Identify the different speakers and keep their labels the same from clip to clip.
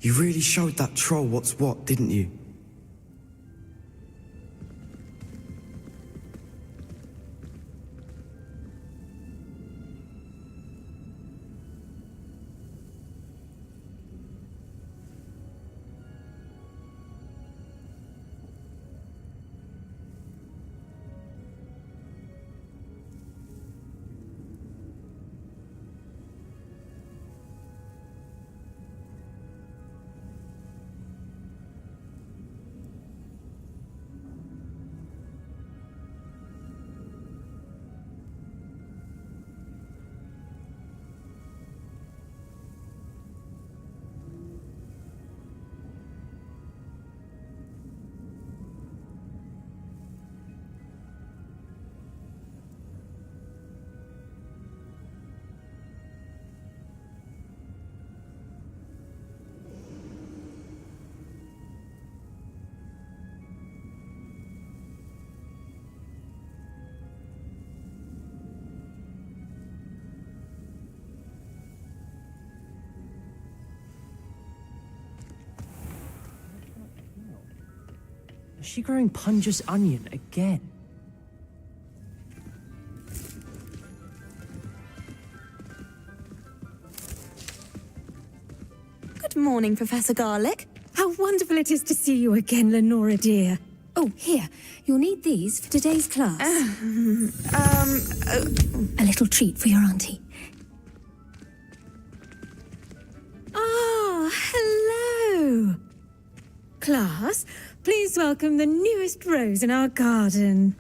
Speaker 1: You really showed that troll what's what, didn't you?
Speaker 2: Is she growing Punja's onion again?
Speaker 3: Good morning, Professor Garlick. How wonderful it is to see you again, Lenora dear. Oh, here. You'll need these for today's class. A little treat for your auntie. Ah, hello. Class, please welcome the newest rose in our garden.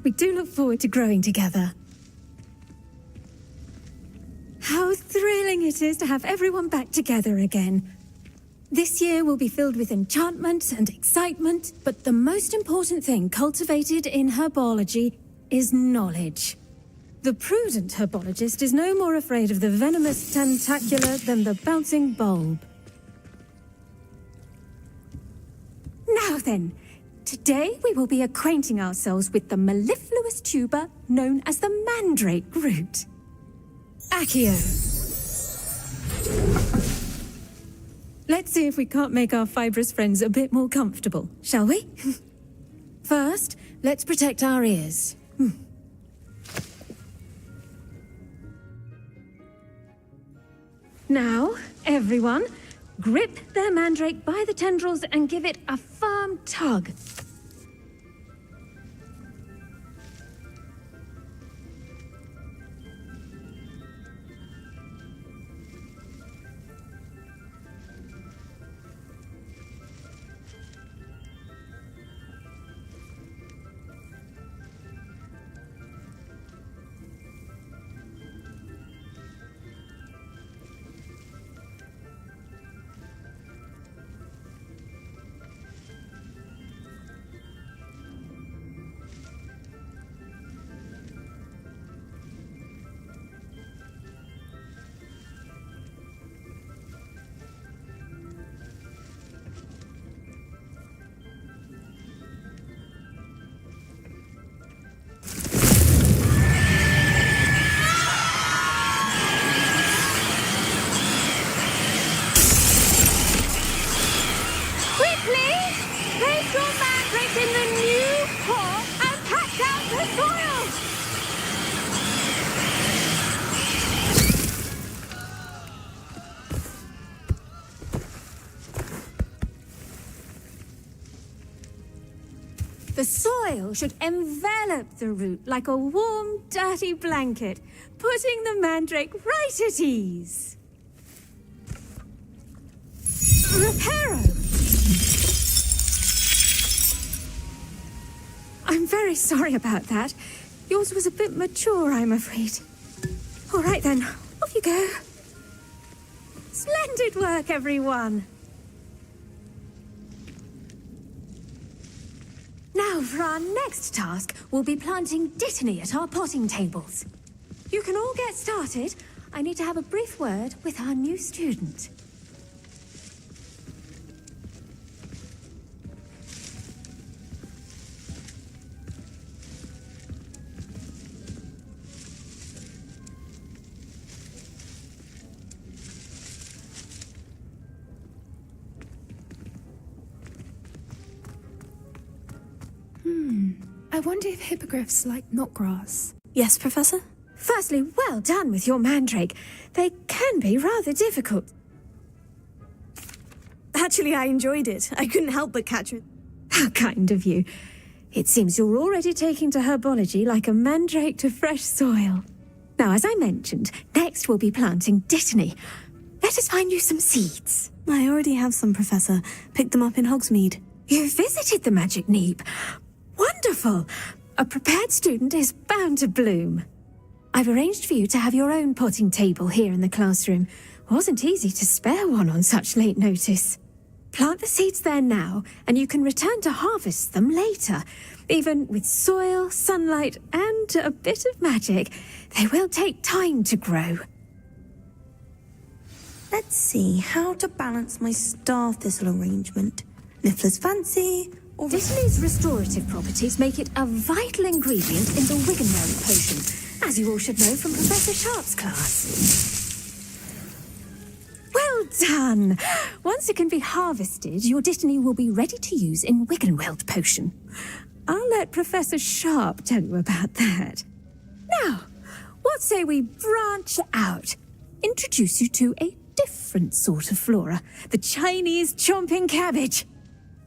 Speaker 3: We do look forward to growing together. How thrilling it is to have everyone back together again. This year will be filled with enchantment and excitement, but the most important thing cultivated in herbology is knowledge. The prudent herbologist is no more afraid of the venomous tentacula than the bouncing bulb. Now then, today we will be acquainting ourselves with the mellifluous tuber known as the mandrake root. Accio. Let's see if we can't make our fibrous friends a bit more comfortable, shall we? First, let's protect our ears. Now, everyone, grip their mandrake by the tendrils and give it a firm tug. The soil should envelop the root like a warm, dirty blanket, putting the mandrake right at ease. Reparo! I'm very sorry about that. Yours was a bit mature, I'm afraid. All right then, off you go. Splendid work, everyone! Now, for our next task, we'll be planting dittany at our potting tables. You can all get started. I need to have a brief word with our new student.
Speaker 4: I wonder if hippogriffs like knotgrass.
Speaker 5: Yes, Professor?
Speaker 3: Firstly, well done with your mandrake. They can be rather difficult.
Speaker 5: Actually, I enjoyed it. I couldn't help but catch it.
Speaker 3: How kind of you. It seems you're already taking to herbology like a mandrake to fresh soil. Now, as I mentioned, next we'll be planting dittany. Let us find you some seeds.
Speaker 5: I already have some, Professor. Picked them up in Hogsmeade.
Speaker 3: You visited the Magic Neep. Wonderful. A prepared student is bound to bloom. I've arranged for you to have your own potting table here in the classroom. Wasn't easy to spare one on such late notice. Plant the seeds there now, and you can return to harvest them later. Even with soil, sunlight, and a bit of magic, they will take time to grow.
Speaker 5: Let's see how to balance my star thistle arrangement. Niffler's fancy, or...
Speaker 3: Dittany's restorative properties make it a vital ingredient in the Wiggenweld potion, as you all should know from Professor Sharp's class. Well done! Once it can be harvested, your dittany will be ready to use in Wiggenweld potion. I'll let Professor Sharp tell you about that. Now, what say we branch out? Introduce you to a different sort of flora, the Chinese chomping cabbage.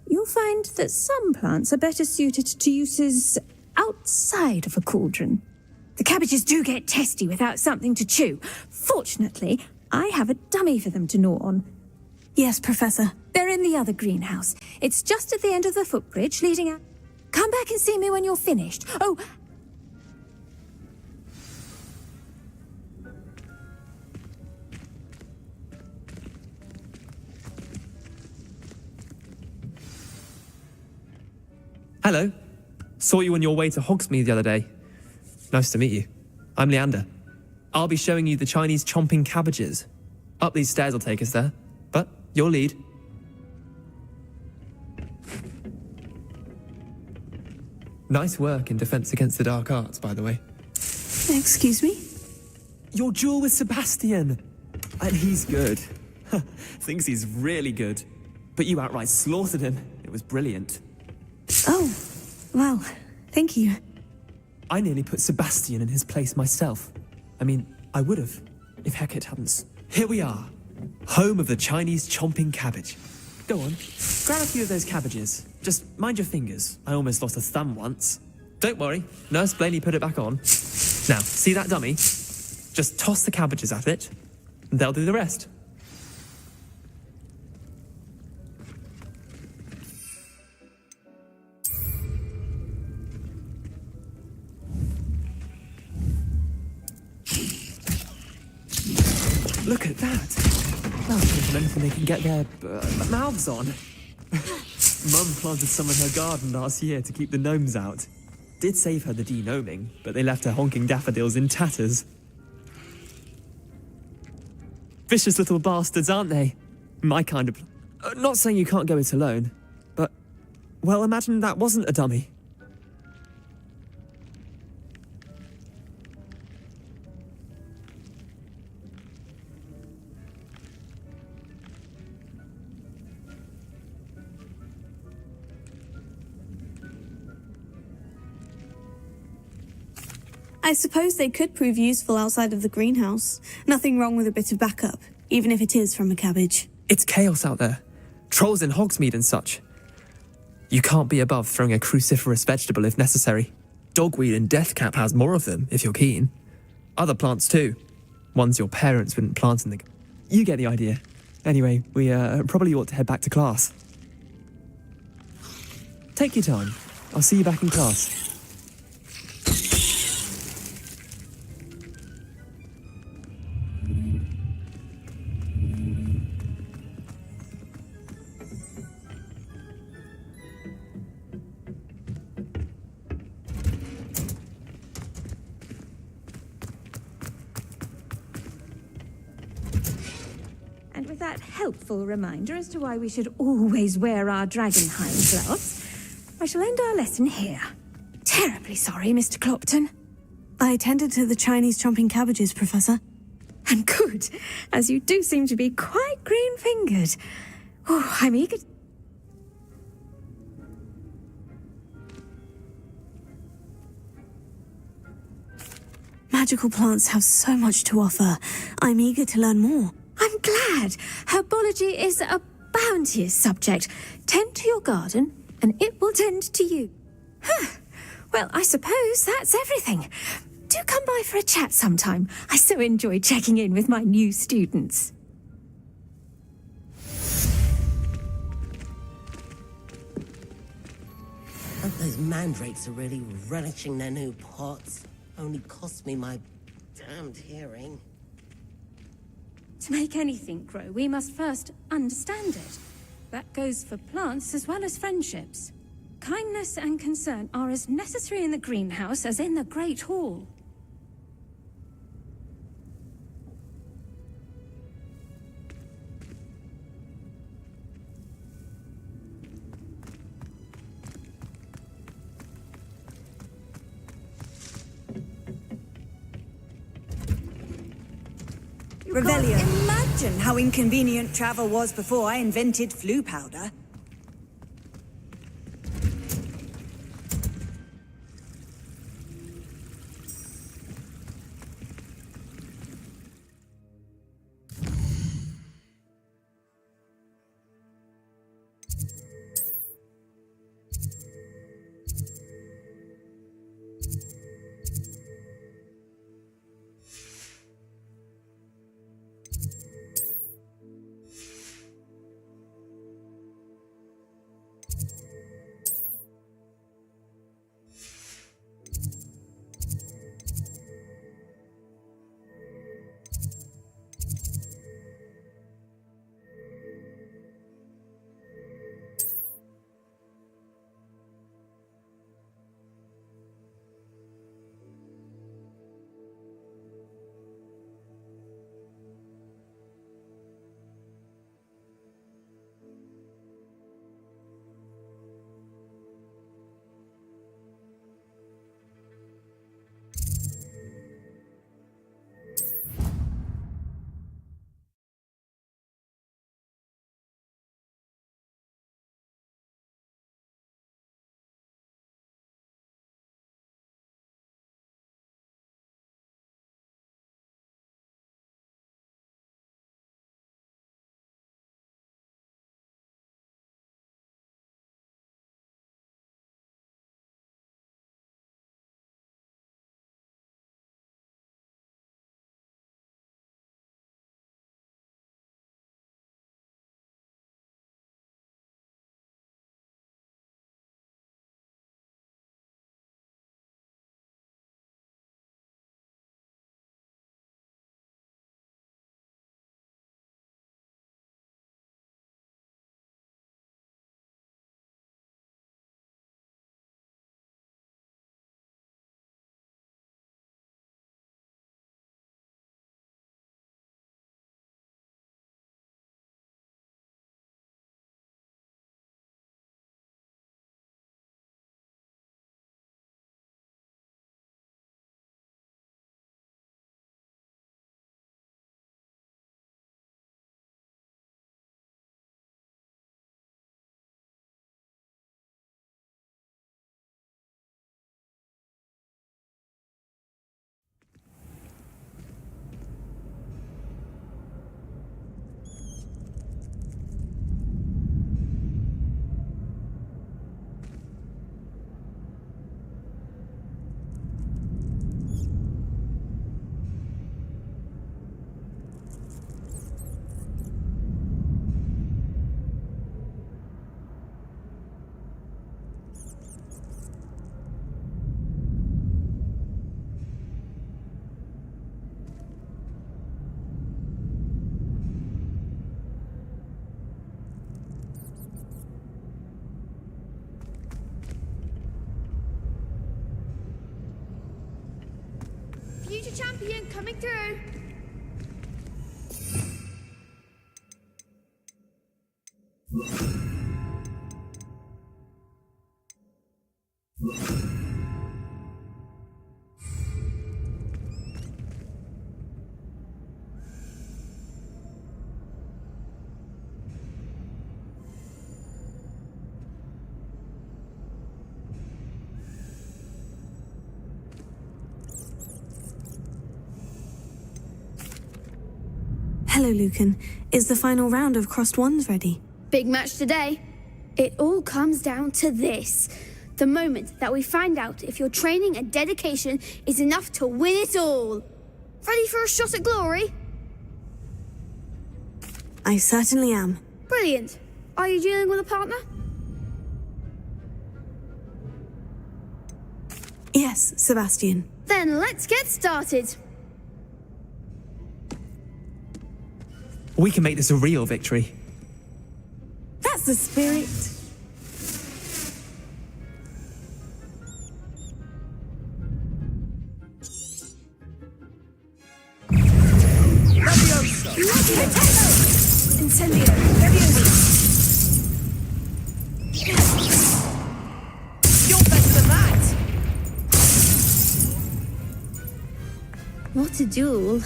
Speaker 3: You'll find that some plants are better suited to uses outside of a cauldron. The cabbages do get testy without something to chew. Fortunately, I have a dummy for them to gnaw on.
Speaker 5: Yes, Professor.
Speaker 3: They're in the other greenhouse. It's just at the end of the footbridge leading out. Come back and see me when you're finished. Oh,
Speaker 6: Hello. Saw you on your way to Hogsmeade the other day. Nice to meet you. I'm Leander. I'll be showing you the Chinese chomping cabbages. Up these stairs will take us there. But your lead. Nice work in Defense Against the Dark Arts, by the way.
Speaker 5: Excuse me?
Speaker 6: Your duel with Sebastian. And he's good. Thinks he's really good. But you outright slaughtered him. It was brilliant.
Speaker 5: Oh, well, thank you.
Speaker 6: I nearly put Sebastian in his place myself. I mean, I would have, if Hecate hadn't. Here we are, home of the Chinese chomping cabbage. Go on, grab a few of those cabbages. Just mind your fingers. I almost lost a thumb once. Don't worry, Nurse Blaney put it back on. Now, see that dummy? Just toss the cabbages at it, and they'll do the rest. Look at that! That'll give them anything they can get their mouths on. Mum planted some in her garden last year to keep the gnomes out. Did save her the de-gnoming, but they left her honking daffodils in tatters. Vicious little bastards, aren't they? My kind of... not saying you can't go it alone, but... well, imagine that wasn't a dummy.
Speaker 5: I suppose they could prove useful outside of the greenhouse. Nothing wrong with a bit of backup, even if it is from a cabbage.
Speaker 6: It's chaos out there. Trolls in Hogsmeade and such. You can't be above throwing a cruciferous vegetable if necessary. Dogweed and deathcap has more of them, if you're keen. Other plants too. Ones your parents wouldn't plant in the... You get the idea. Anyway, we probably ought to head back to class. Take your time. I'll see you back in class.
Speaker 3: and with that helpful reminder as to why we should always wear our dragonhide gloves, I shall end our lesson here. Terribly sorry, Mr. Clopton.
Speaker 5: I tended to the Chinese chomping cabbages, Professor.
Speaker 3: And good, as you do seem to be quite green-fingered. Oh, I'm eager...
Speaker 5: Magical plants have so much to offer. I'm eager to learn more.
Speaker 3: I'm glad. Herbology is a bounteous subject. Tend to your garden, and it will tend to you. Well, I suppose that's everything. Do come by for a chat sometime. I so enjoy checking in with my new students.
Speaker 7: And those mandrakes are really relishing their new pots. Only cost me my damned hearing.
Speaker 3: To make anything grow, we must first understand it. That goes for plants as well as friendships. Kindness and concern are as necessary in the greenhouse as in the Great Hall.
Speaker 8: Revelio. Imagine how inconvenient travel was before I invented flu powder.
Speaker 4: Future champion coming through.
Speaker 5: Hello, Lucan. Is the final round of Crossed Wands ready?
Speaker 4: Big match today. It all comes down to this. The moment that we find out if your training and dedication is enough to win it all. Ready for a shot at glory?
Speaker 5: I certainly am.
Speaker 4: Brilliant. Are you dealing with a partner?
Speaker 5: Yes, Sebastian.
Speaker 4: Then let's get started.
Speaker 6: We can make this a real victory.
Speaker 8: That's the spirit. Incendio.
Speaker 7: You're better than that!
Speaker 4: What a duel.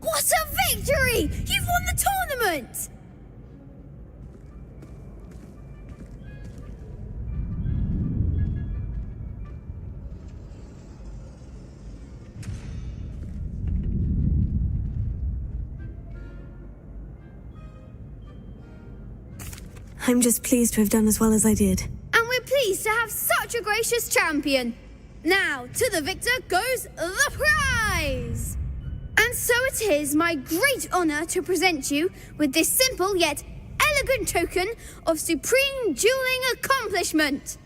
Speaker 4: What a victory! You've won the tournament!
Speaker 5: I'm just pleased to have done as well as I did.
Speaker 4: And we're pleased to have such a gracious champion. Now, to the victor goes the prize! And so it is my great honour to present you with this simple yet elegant token of supreme dueling accomplishment.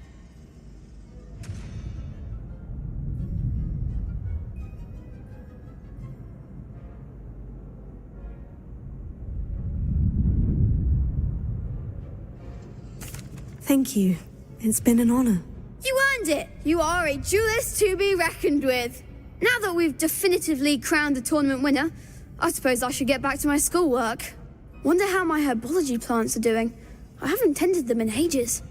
Speaker 5: Thank you. It's been an honour.
Speaker 4: You earned it! You are a duelist to be reckoned with. Now that we've definitively crowned the tournament winner, I suppose I should get back to my schoolwork. Wonder how my herbology plants are doing. I haven't tended them in ages.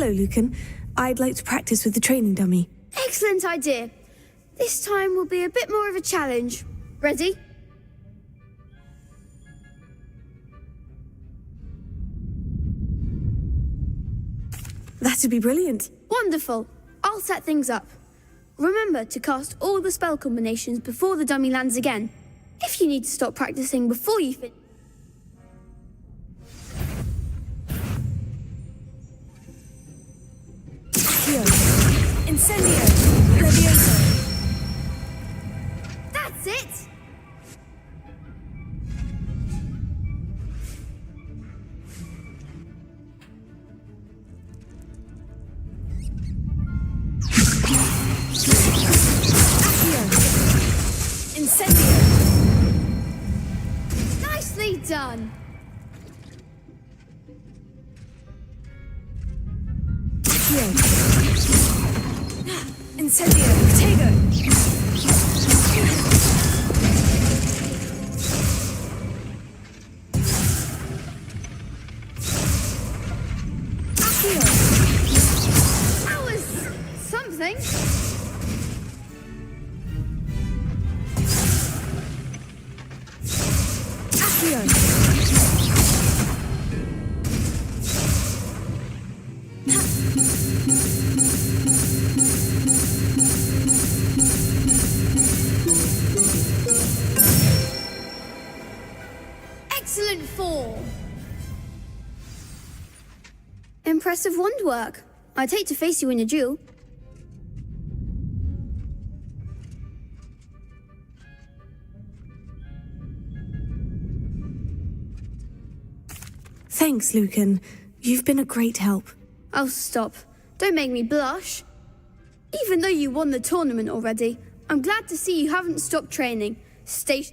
Speaker 5: Hello, Lucan. I'd like to practice with the training dummy.
Speaker 4: Excellent idea. This time will be a bit more of a challenge. Ready?
Speaker 5: That'd be brilliant.
Speaker 4: Wonderful. I'll set things up. Remember to cast all the spell combinations before the dummy lands again. If you need to stop practicing before you finish.
Speaker 8: Incendio! Levioso!
Speaker 4: That's it!
Speaker 8: Incendio!
Speaker 4: Nicely done!
Speaker 8: Incendio! Tego!
Speaker 4: That was something. Excellent form. Impressive wand work. I'd hate to face you in a duel.
Speaker 5: Thanks, Lucan. You've been a great help.
Speaker 4: Oh, stop. Don't make me blush. Even though you won the tournament already, I'm glad to see you haven't stopped training. Stay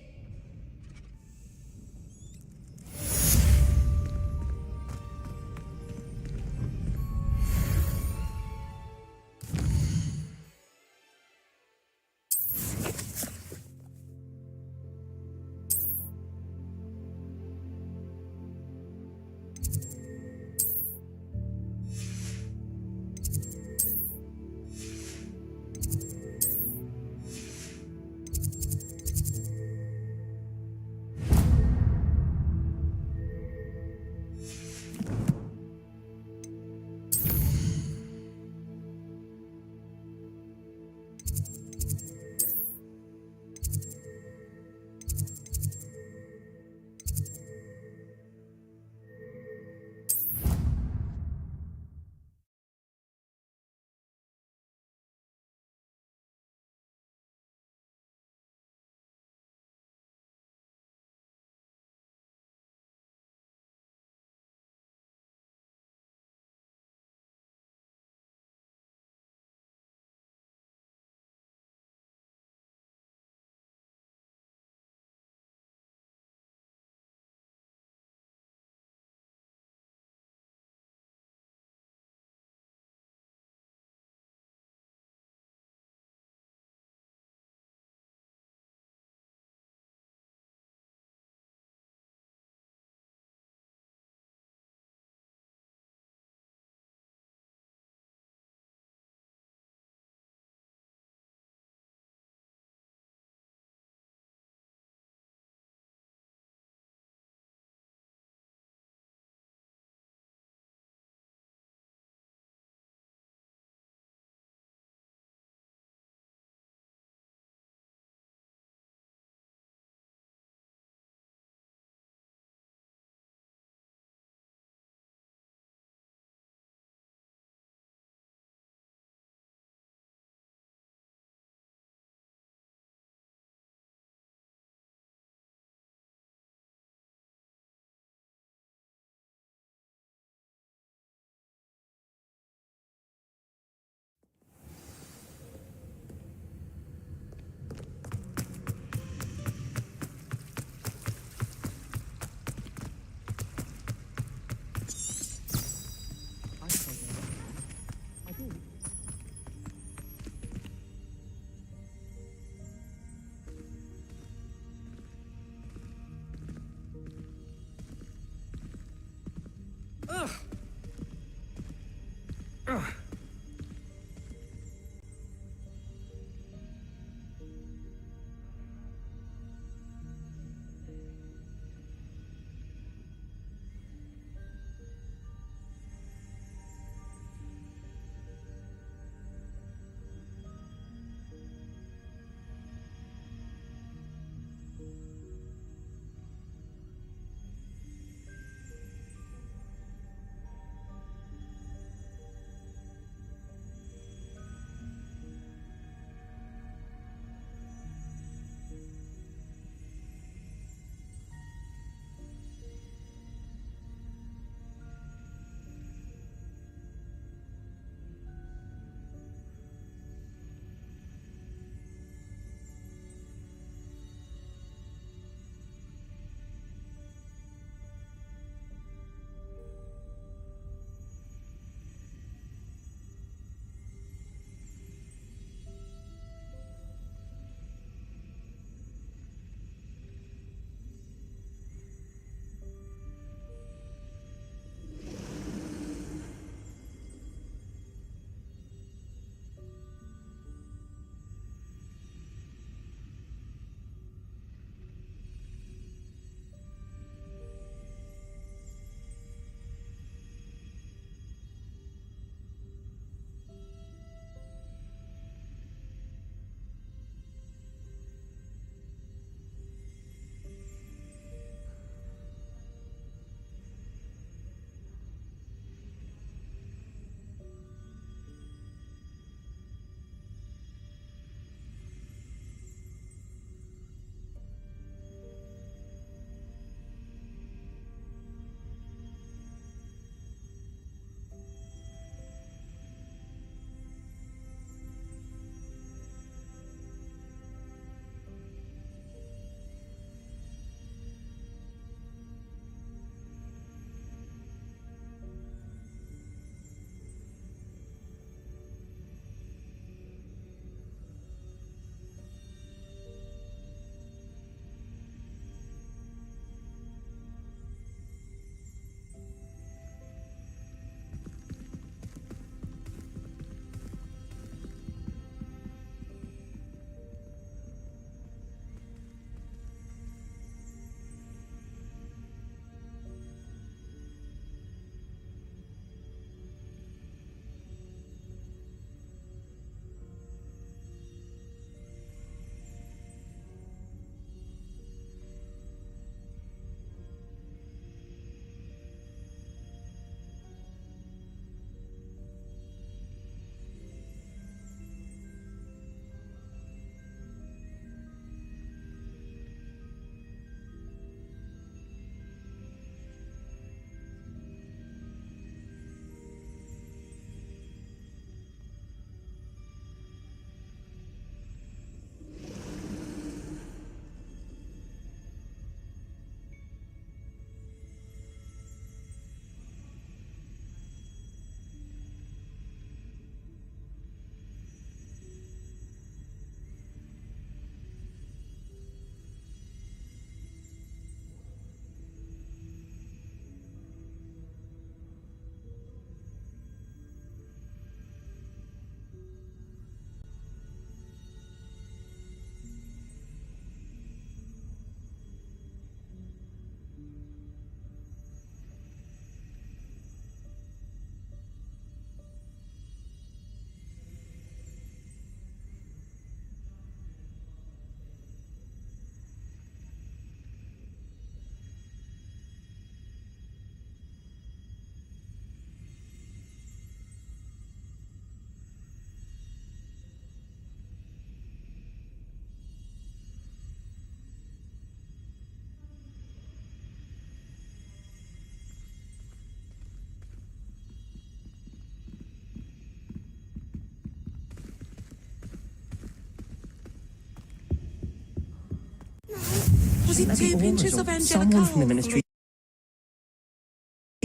Speaker 2: Was it 2 pinches of angelica? Someone from the ministry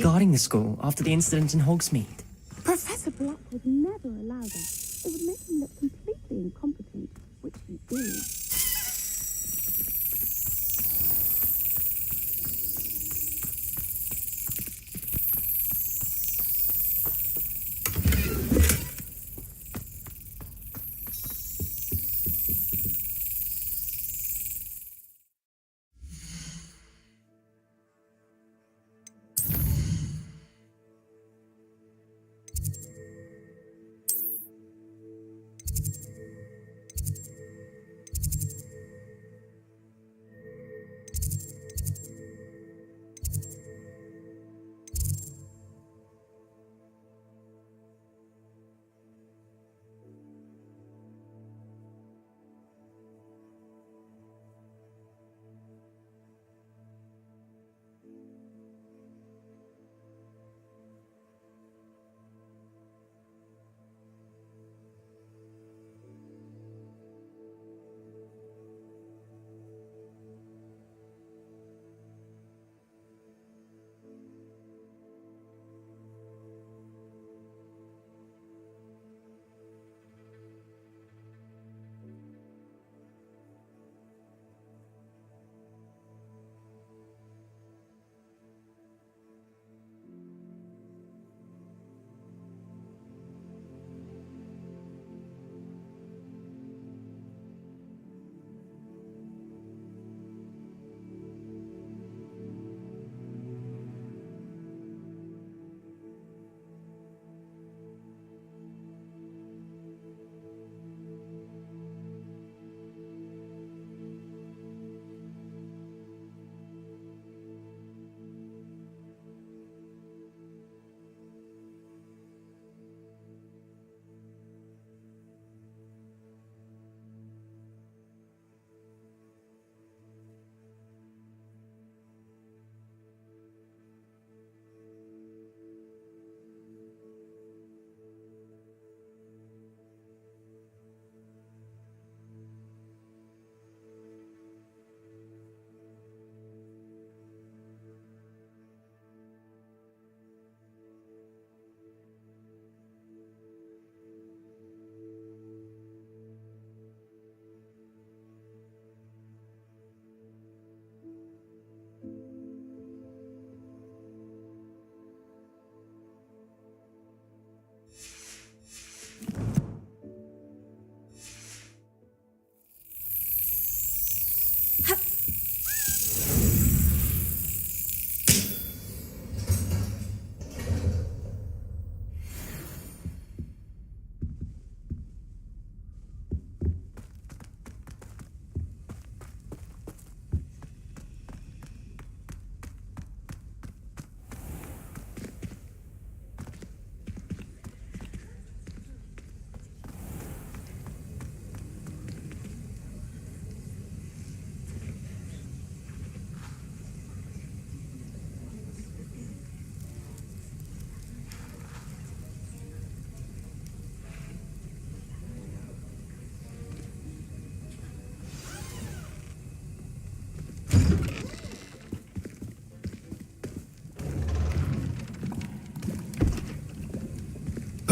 Speaker 2: guarding the school after the incident in Hogsmeade.
Speaker 9: Professor Black would never allow that. It would make him look completely incompetent, which he is.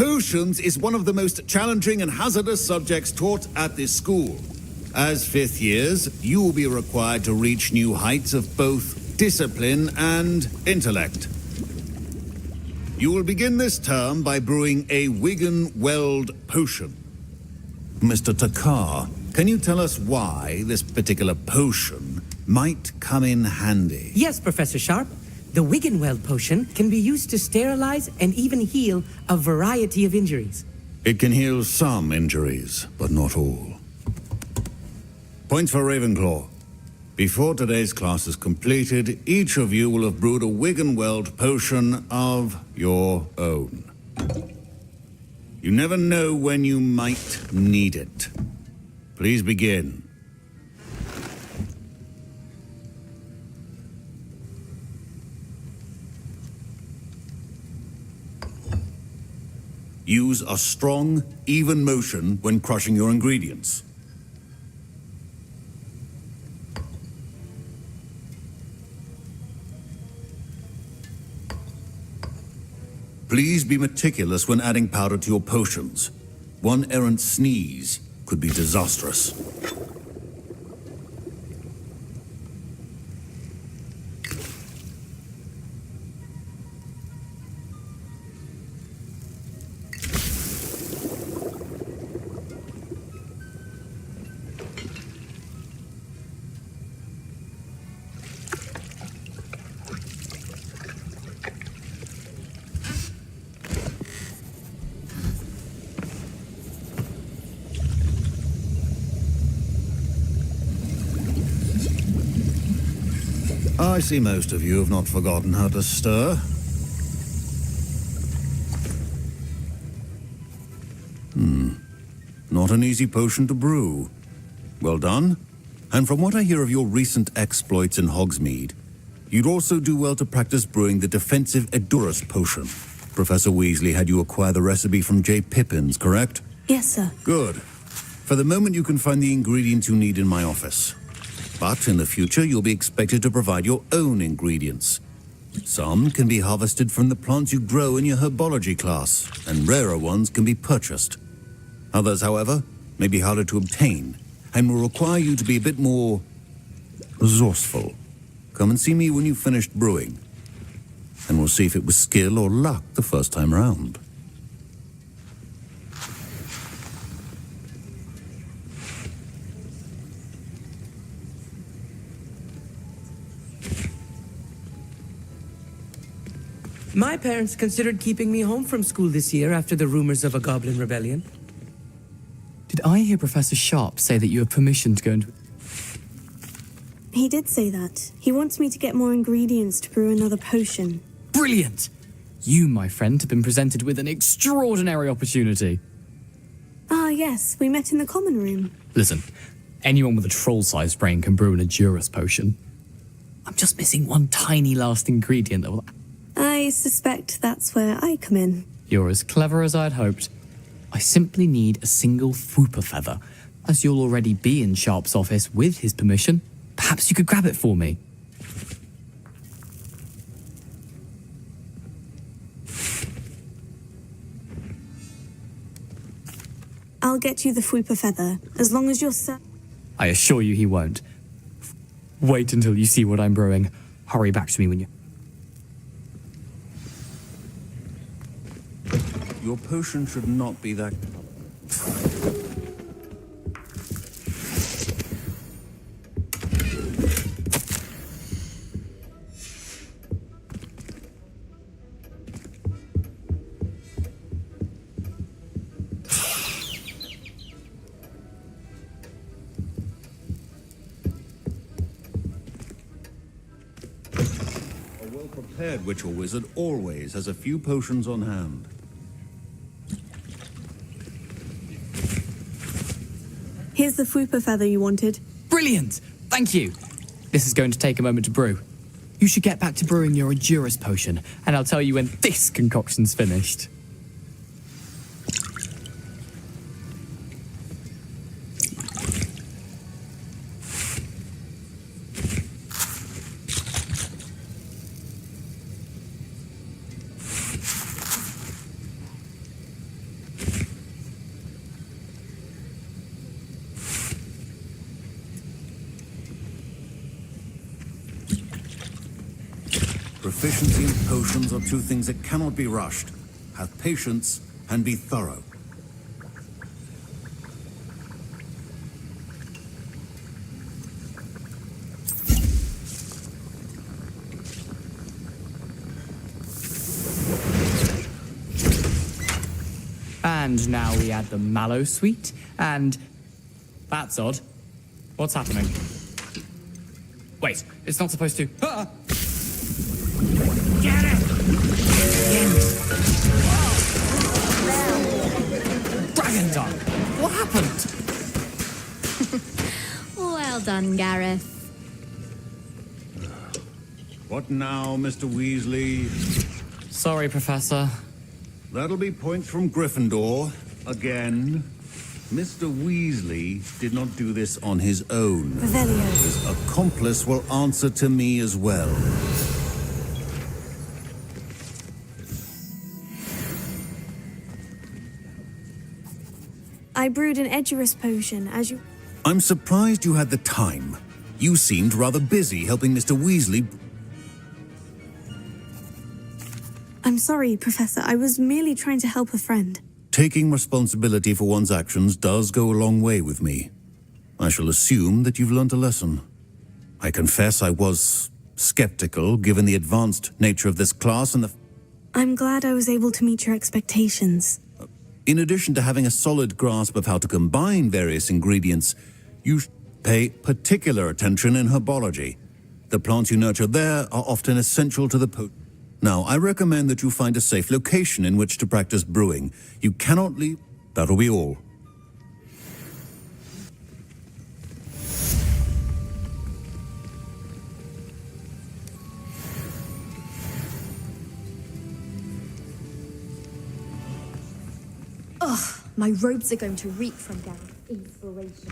Speaker 10: Potions is one of the most challenging and hazardous subjects taught at this school. As fifth years, you will be required to reach new heights of both discipline and intellect. You will begin this term by brewing a Wigan Weld potion. Mr. Takar, can you tell us why this particular potion might come in handy?
Speaker 11: Yes, Professor Sharp. The Wiggenweld potion can be used to sterilize and even heal a variety of injuries.
Speaker 10: It can heal some injuries, but not all. Points for Ravenclaw. Before today's class is completed, each of you will have brewed a Wiggenweld potion of your own. You never know when you might need it. Please begin. Use a strong, even motion when crushing your ingredients. Please be meticulous when adding powder to your potions. One errant sneeze could be disastrous. I see most of you have not forgotten how to stir. Not an easy potion to brew. Well done. And from what I hear of your recent exploits in Hogsmeade, you'd also do well to practice brewing the defensive Edurus potion. Professor Weasley had you acquire the recipe from J. Pippins, correct?
Speaker 5: Yes, sir.
Speaker 10: Good. For the moment, you can find the ingredients you need in my office. But in the future, you'll be expected to provide your own ingredients. Some can be harvested from the plants you grow in your herbology class, and rarer ones can be purchased. Others, however, may be harder to obtain, and will require you to be a bit more resourceful. Come and see me when you've finished brewing, and we'll see if it was skill or luck the first time round.
Speaker 11: My parents considered keeping me home from school this year after the rumors of a goblin rebellion.
Speaker 2: Did I hear Professor Sharp say that you have permission to go into...
Speaker 5: He did say that. He wants me to get more ingredients to brew another potion.
Speaker 2: Brilliant! You, my friend, have been presented with an extraordinary opportunity.
Speaker 5: Ah, yes, we met in the common room.
Speaker 2: Listen, anyone with a troll-sized brain can brew an Edurus potion. I'm just missing one tiny last ingredient that will...
Speaker 5: I suspect that's where I come in.
Speaker 2: You're as clever as I'd hoped. I simply need a single Fwooper feather. As you'll already be in Sharp's office with his permission, perhaps you could grab it for me.
Speaker 5: I'll get you the Fwooper feather, as long as you're
Speaker 2: I assure you he won't. Wait until you see what I'm brewing. Hurry back to me when you...
Speaker 10: Your potion should not be that... A well-prepared witch or wizard always has a few potions on hand.
Speaker 5: Here's the Fwooper feather you wanted.
Speaker 2: Brilliant! Thank you! This is going to take a moment to brew. You should get back to brewing your Edurus potion, and I'll tell you when this concoction's finished.
Speaker 10: Proficiency and potions are two things that cannot be rushed. Have patience and be thorough.
Speaker 2: And now we add the mallow sweet, and... That's odd. What's happening? Wait, it's not supposed to... Ah!
Speaker 11: Get it!
Speaker 2: Dragon Dog! What happened?
Speaker 3: Well done, Gareth.
Speaker 10: What now, Mr. Weasley?
Speaker 2: Sorry, Professor.
Speaker 10: That'll be points from Gryffindor. Again. Mr. Weasley did not do this on his own.
Speaker 5: Revelio.
Speaker 10: His accomplice will answer to me as well.
Speaker 5: I brewed an Edurus potion, as you...
Speaker 10: I'm surprised you had the time. You seemed rather busy helping Mr. Weasley.
Speaker 5: I'm sorry, Professor. I was merely trying to help a friend.
Speaker 10: Taking responsibility for one's actions does go a long way with me. I shall assume that you've learnt a lesson. I confess I was skeptical, given the advanced nature of this class and the...
Speaker 5: I'm glad I was able to meet your expectations.
Speaker 10: In addition to having a solid grasp of how to combine various ingredients, you pay particular attention in herbology. The plants you nurture there are often essential to the Now, I recommend that you find a safe location in which to practice brewing. You cannot leave... That'll be all.
Speaker 9: Ugh, my robes are going to reek from Gareth's inspiration.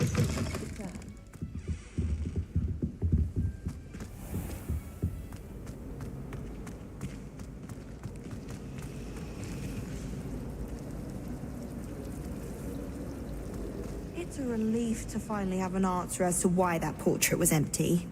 Speaker 8: It's a relief to finally have an answer as to why that portrait was empty.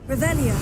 Speaker 8: Revelio.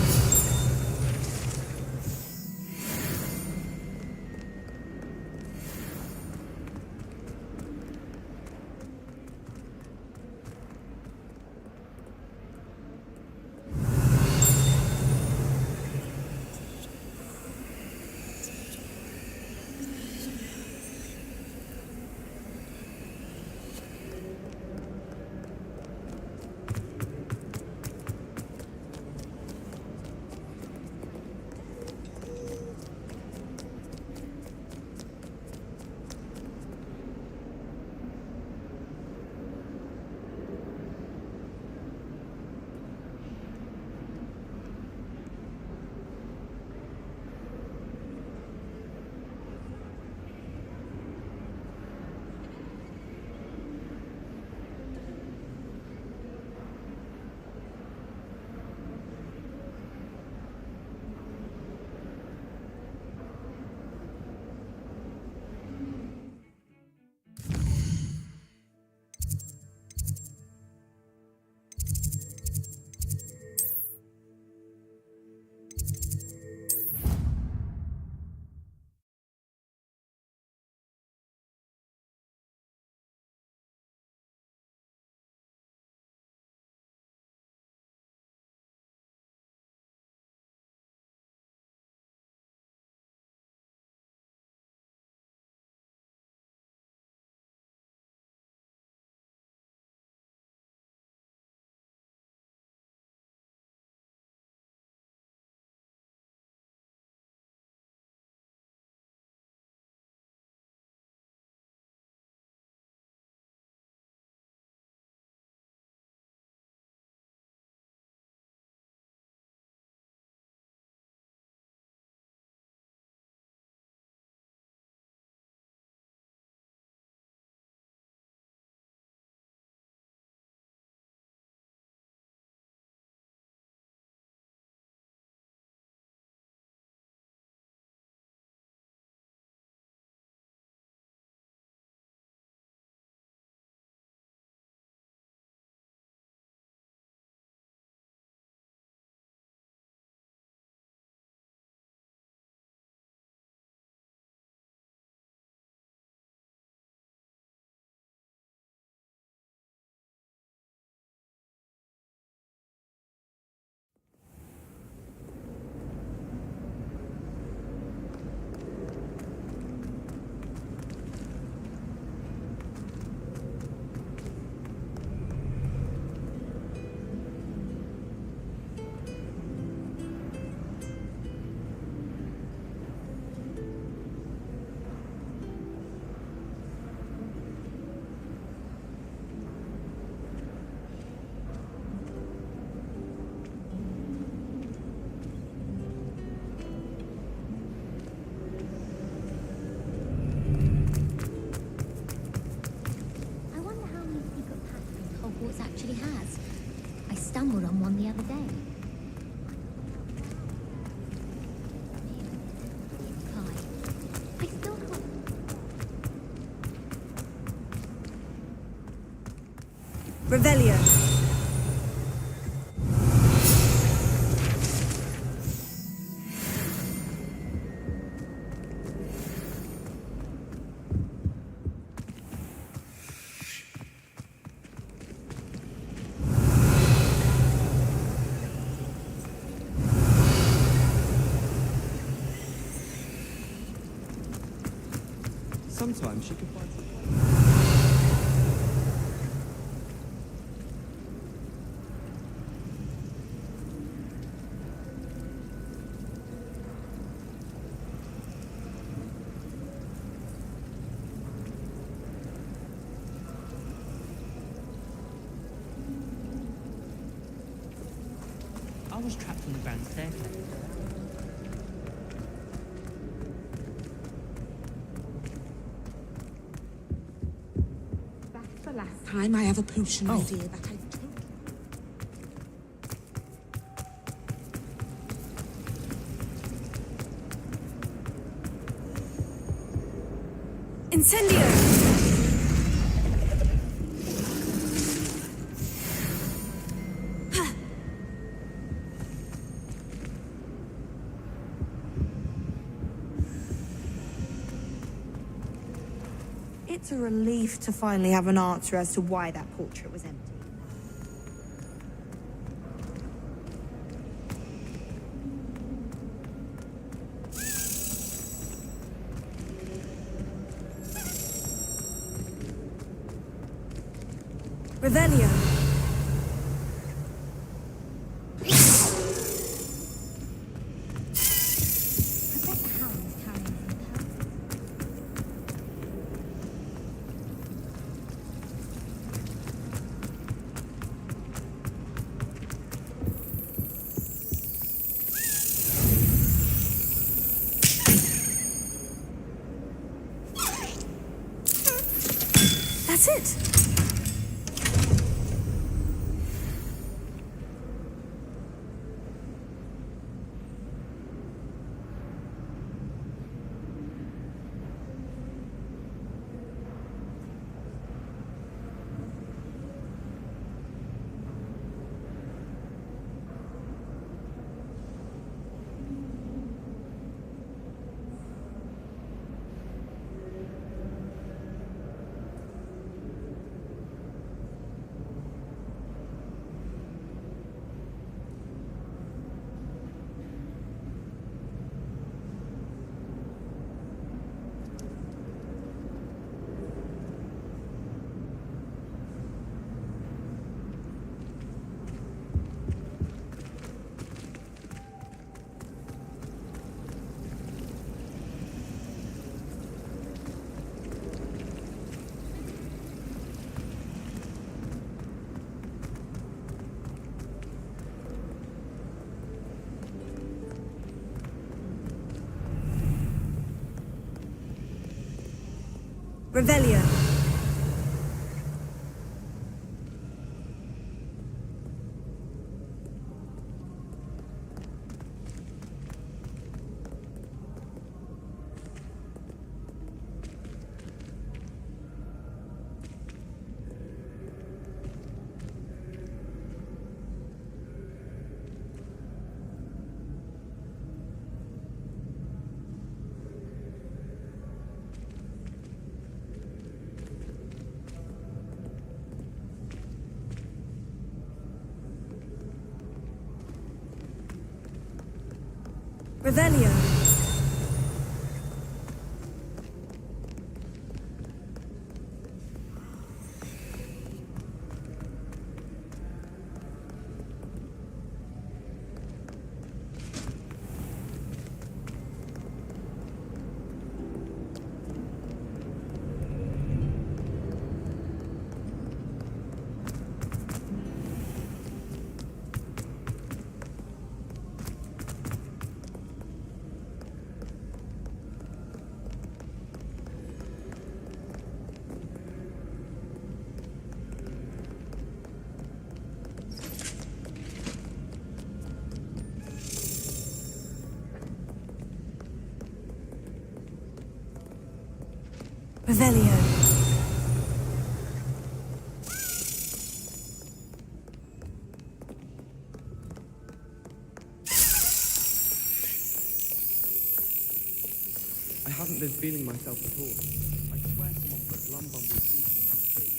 Speaker 12: hogwarts actually has. I stumbled on one the other day. I still can't...
Speaker 8: Revelio.
Speaker 6: Sometimes she can find some...
Speaker 11: I was trapped on the grand staircase.
Speaker 13: That's the last time I have a potion, my dear, that I took.
Speaker 8: Incendio! It's a relief to finally have an answer as to why that portrait was empty. Revelio. That's it. Revelio. Revelio. Revelio.
Speaker 1: I haven't been feeling myself at all. I swear someone put Glumbumble's seat in my food.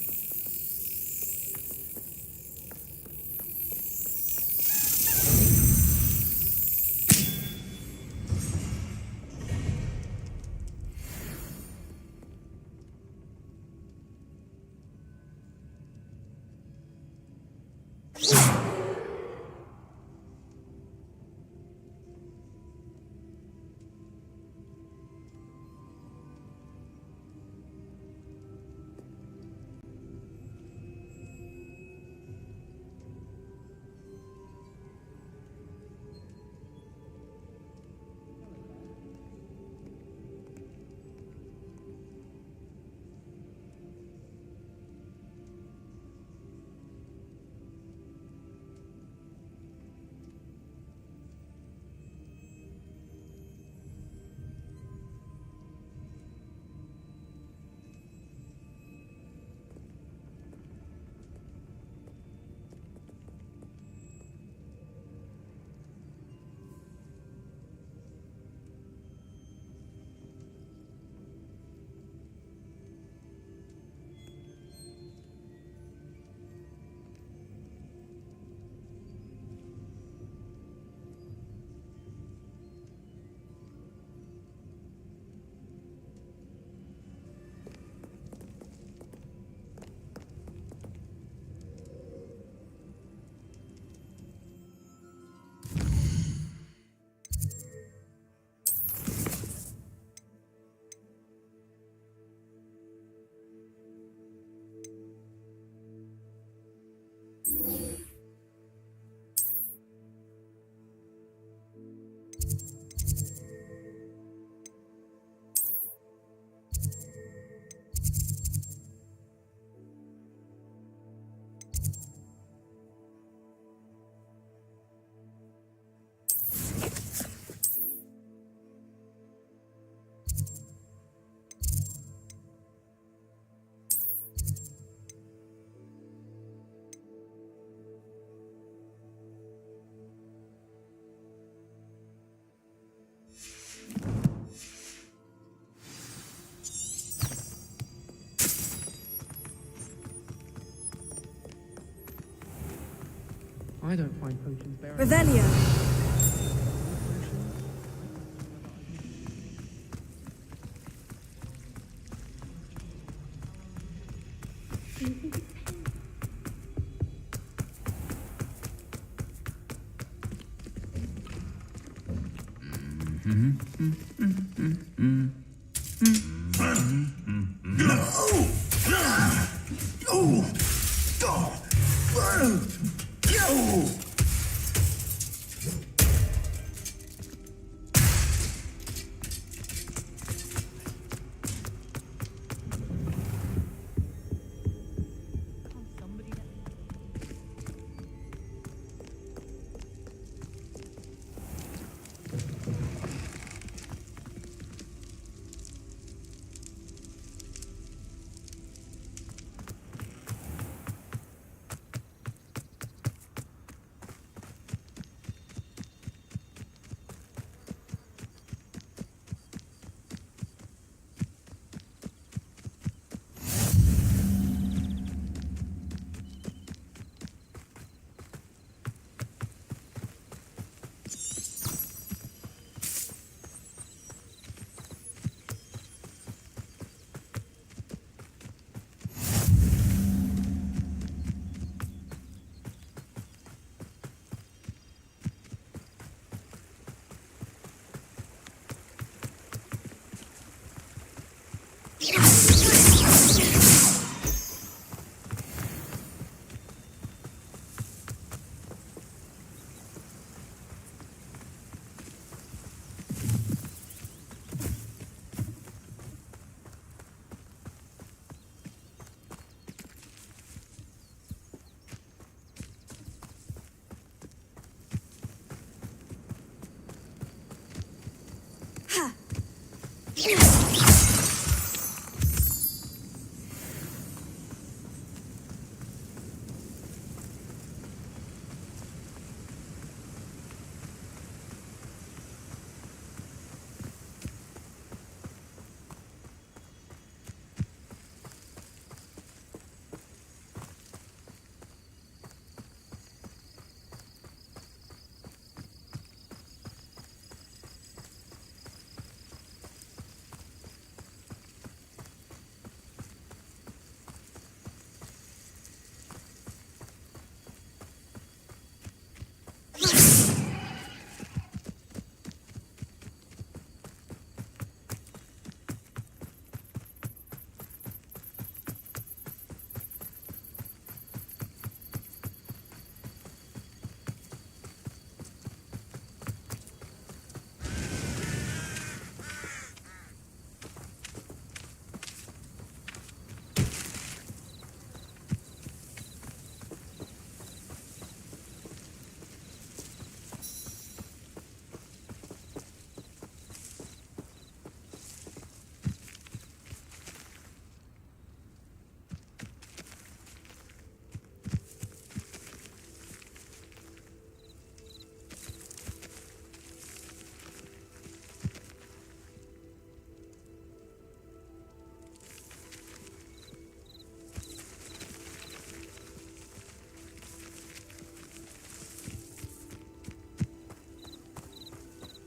Speaker 1: I don't find potions bearing.
Speaker 8: Revelio.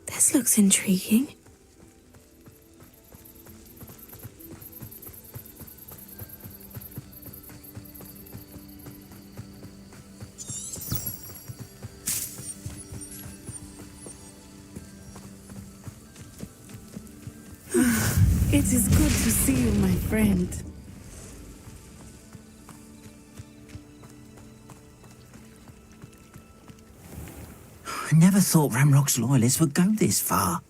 Speaker 5: This looks intriguing.
Speaker 13: It is good to see you, my friend.
Speaker 14: I never thought Ramrock's loyalists would go this far.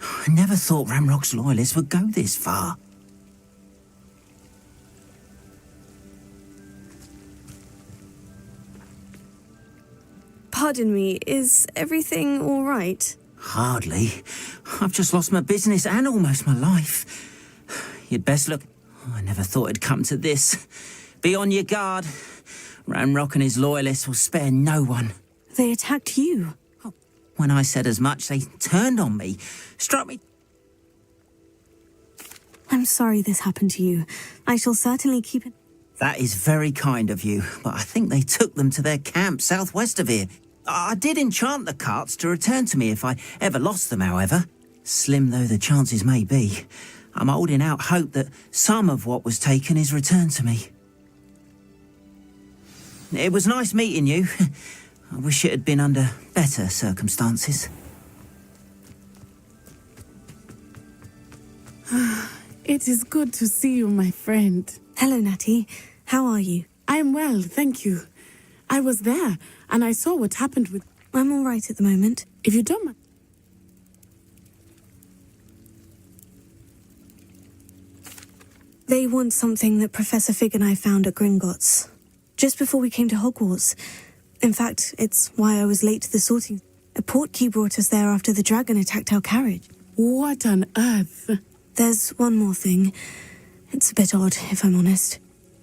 Speaker 14: I never thought Ramrock's loyalists would go this far.
Speaker 5: Pardon me, is everything all right?
Speaker 14: Hardly. I've just lost my business and almost my life. You'd best look... Oh, I never thought it'd come to this. Be on your guard. Ramrock and his loyalists will spare no one.
Speaker 5: They attacked you.
Speaker 14: When I said as much, they turned on me, struck me...
Speaker 5: I'm sorry this happened to you. I shall certainly keep it...
Speaker 14: That is very kind of you, but I think they took them to their camp southwest of here. I did enchant the carts to return to me if I ever lost them, however. Slim though the chances may be, I'm holding out hope that some of what was taken is returned to me. It was nice meeting you. I wish it had been under better circumstances.
Speaker 13: It is good to see you, my friend.
Speaker 5: Hello, Natty. How are you?
Speaker 13: I'm well, thank you. I was there, and I saw what happened with...
Speaker 5: I'm all right at the moment.
Speaker 13: If you don't mind...
Speaker 5: They want something that Professor Fig and I found at Gringotts, just before we came to Hogwarts. In fact, it's why I was late to the sorting. A portkey brought us there after the dragon attacked our carriage.
Speaker 13: What on earth?
Speaker 5: There's one more thing. It's a bit odd, if I'm honest.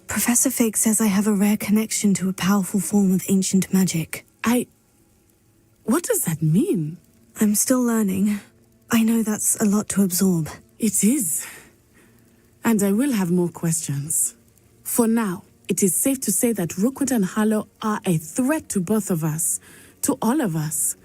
Speaker 5: Professor Fig says I have a rare connection to a powerful form of ancient magic.
Speaker 13: What does that mean?
Speaker 5: I'm still learning. I know that's a lot to absorb.
Speaker 13: It is. And I will have more questions. For now, it is safe to say that Rookwood and Harlow are a threat to both of us. To all of us.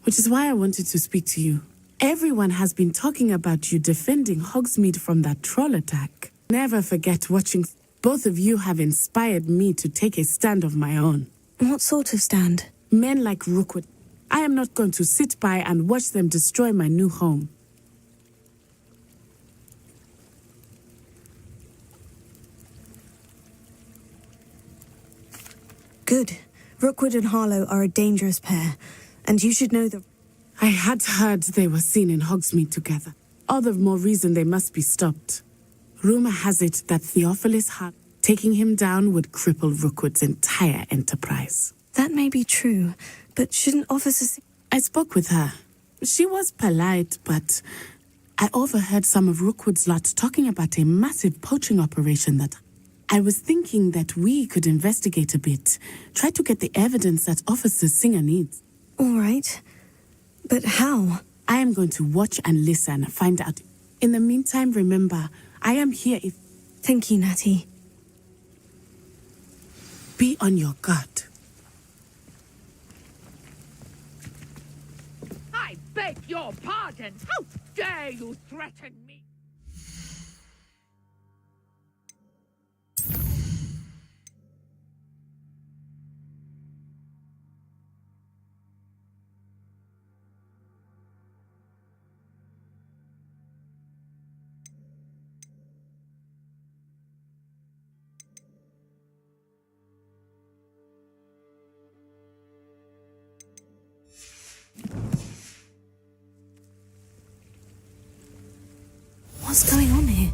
Speaker 13: Which is why I wanted to speak to you. Everyone has been talking about you defending Hogsmeade from that troll attack. Never forget watching... Both of you have inspired me to take a stand of my own.
Speaker 5: What sort of stand?
Speaker 13: Men like Rookwood. I am not going to sit by and watch them destroy my new home.
Speaker 5: Good. Rookwood and Harlow are a dangerous pair, and you should know that...
Speaker 13: I had heard they were seen in Hogsmeade together. All the more reason they must be stopped. Rumor has it that Theophilus Hart taking him down would cripple Rookwood's entire enterprise.
Speaker 5: That may be true, but shouldn't officers...
Speaker 13: I spoke with her. She was polite, but I overheard some of Rookwood's lot talking about a massive poaching operation that... I was thinking that we could investigate a bit, try to get the evidence that Officer Singer needs.
Speaker 5: All right. But how?
Speaker 13: I am going to watch and listen, find out. In the meantime, remember, I am here if...
Speaker 5: Thank you, Natty.
Speaker 13: Be on your guard.
Speaker 15: I beg your pardon! How dare you threaten me?
Speaker 5: What's going on here?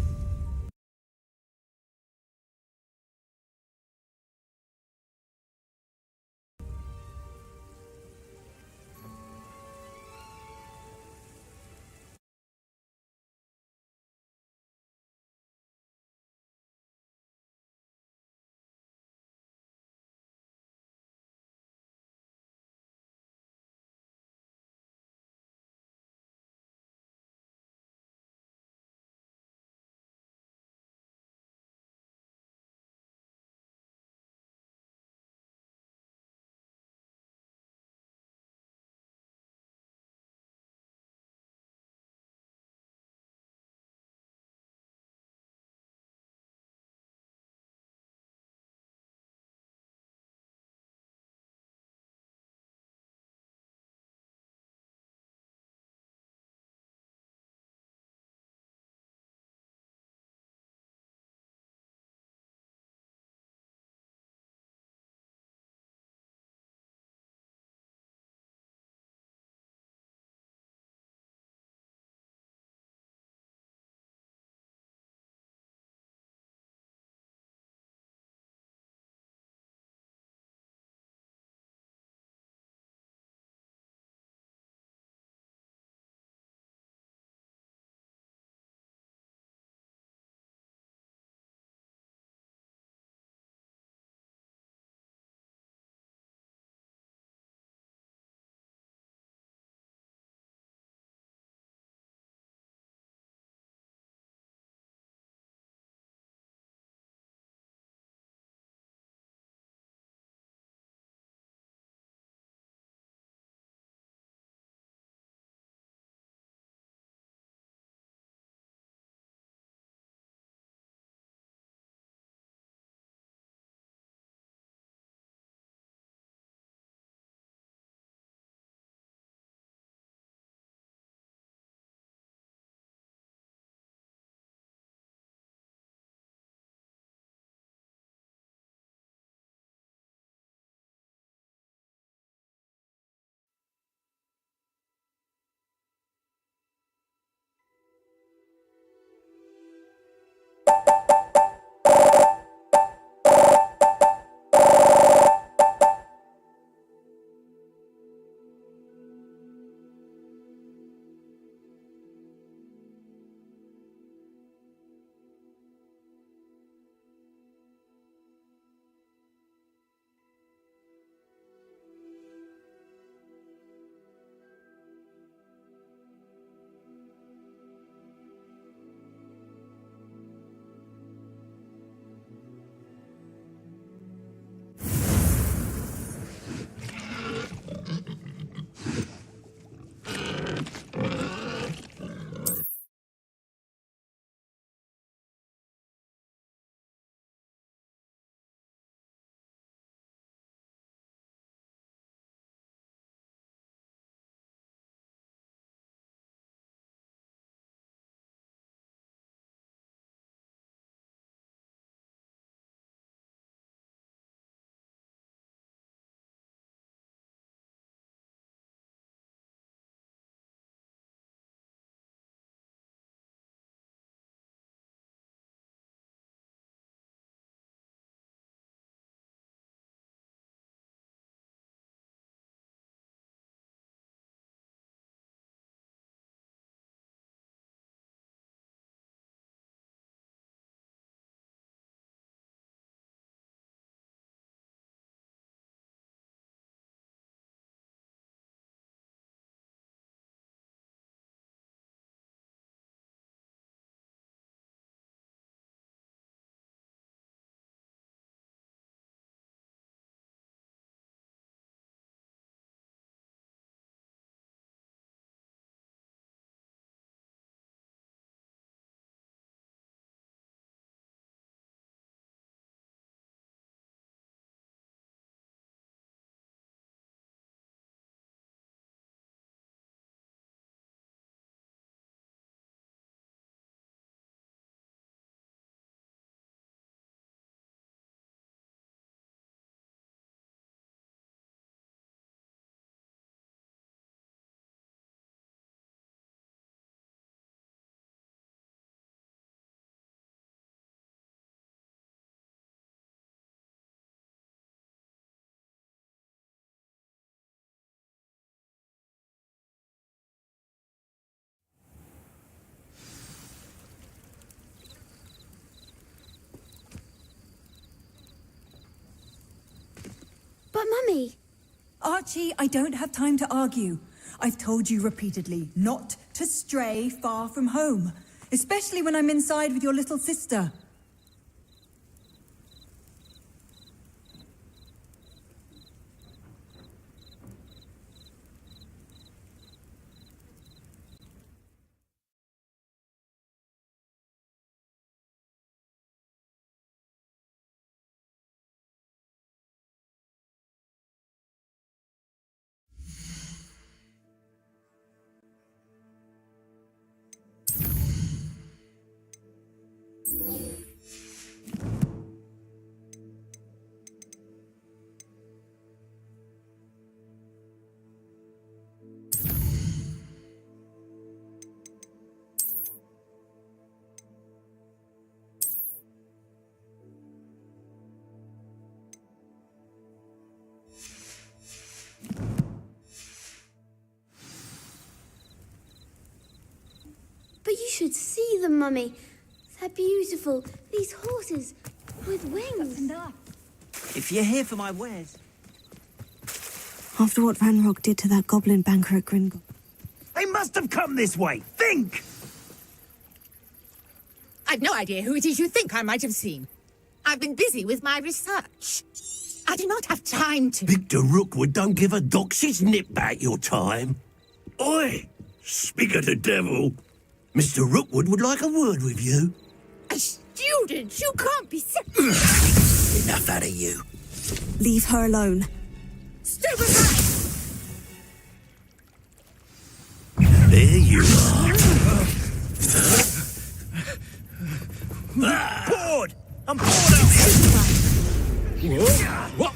Speaker 4: Mummy.
Speaker 8: Archie, I don't have time to argue. I've told you repeatedly not to stray far from home, especially when I'm inside with your little sister.
Speaker 4: But you should see them, Mummy. They're beautiful. These horses with wings.
Speaker 14: If you're here for my wares...
Speaker 5: After what Ranrock did to that goblin banker at Gringotts.
Speaker 16: They must have come this way. Think!
Speaker 15: I've no idea who it is you think I might have seen. I've been busy with my research. I do not have time to...
Speaker 16: Victor Rookwood don't give a doxy's nip back your time. Oi! Speak of the devil. Mr. Rookwood would like a word with you.
Speaker 15: A student? You can't be...
Speaker 16: Enough out of you.
Speaker 5: Leave her alone.
Speaker 15: Stupid man!
Speaker 16: There you are. Bored! I'm bored out here! What?